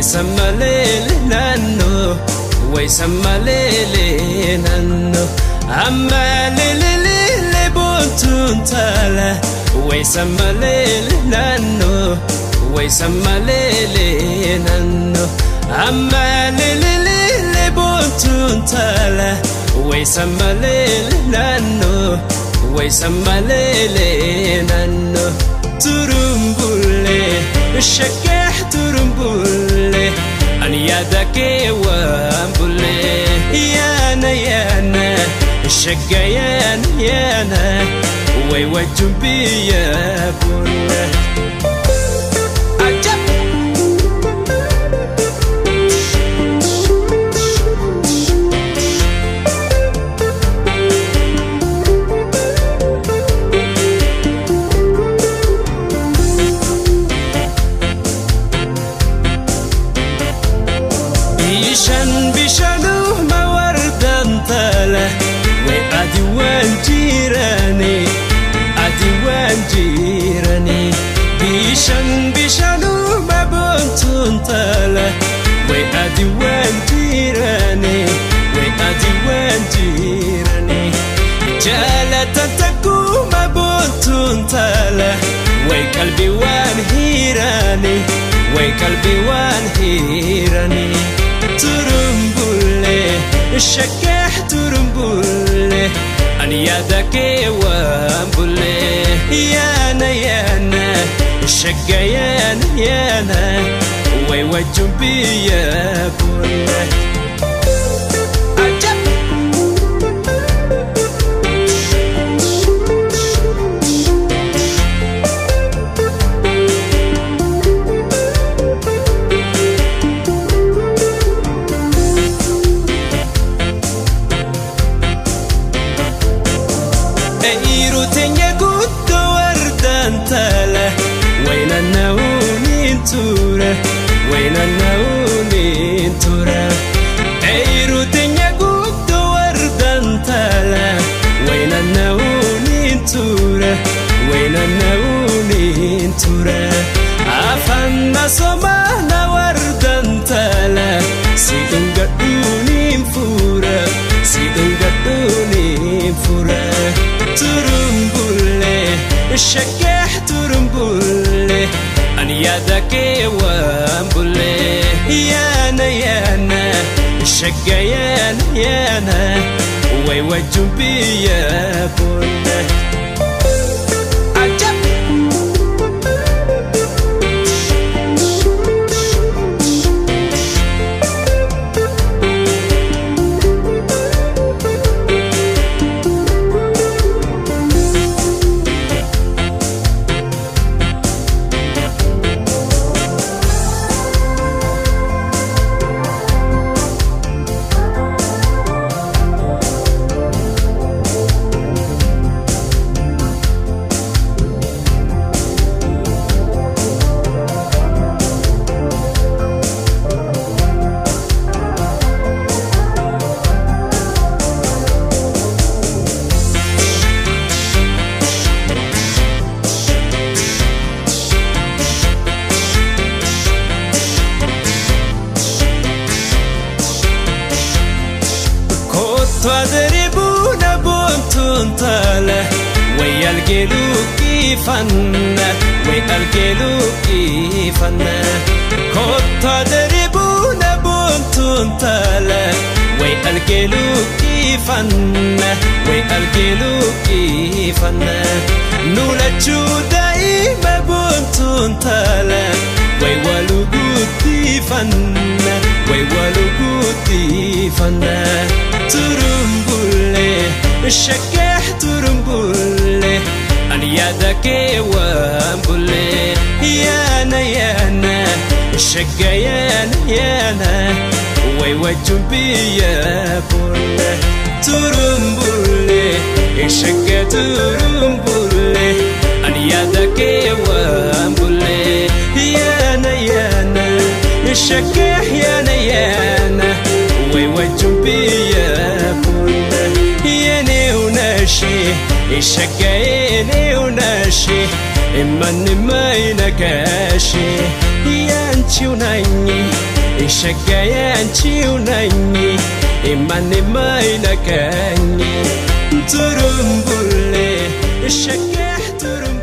Waisamalele nano, waisamalele nano, amalele buntuntala. Waisamalele nano, waisamalele nano, amalele buntuntala. Waisamalele nano, waisamalele nano. Turumbule, shakeh turumbule, an yadake wambule. Yana yana, shagayan yana, way wajumbi yabule. Bishanu mawardan tala, we adiwan jirani. Bishanu mabuntun tala, we adiwan jirani. Jala tataku mabuntun tala, we kalbi wan hirani. Turumbule, shakeh turumbule, an yadake wambule. Yana yana, shagayan yana, way wajumbi yabule. Irutenya guddo wardan tala, wayna naunin tura. Irutenya guddo wardan tala, wayna naunin tura. Afan masoma na wardan tala, sidungadunin fura. Turumbule, shakeh turumbule, an yadake wambule. Yana yana, shagayan yana, way wajumbi yabule. Twadribuna buntun tala, way algelu kifanna. Twadribuna buntun tala, way algelu kifanna. Nula chudai mabuntun tala, way waluguti fanna. Turumbule, shakeh turumbule, an yadake wambule. Yana yana, shagayan yana, way wajumbi yabule. Turumbule, shakeh turumbule, an yadake wambule. Yana yana, shakeh yana, way wajumbi yabule. Yene unashi, shagayene unashi, imani mai nakashi. Yanchi unanyi, شقايا انتيوناني إيماني ما ينكاني ترمبولي الشقاح ترمبولي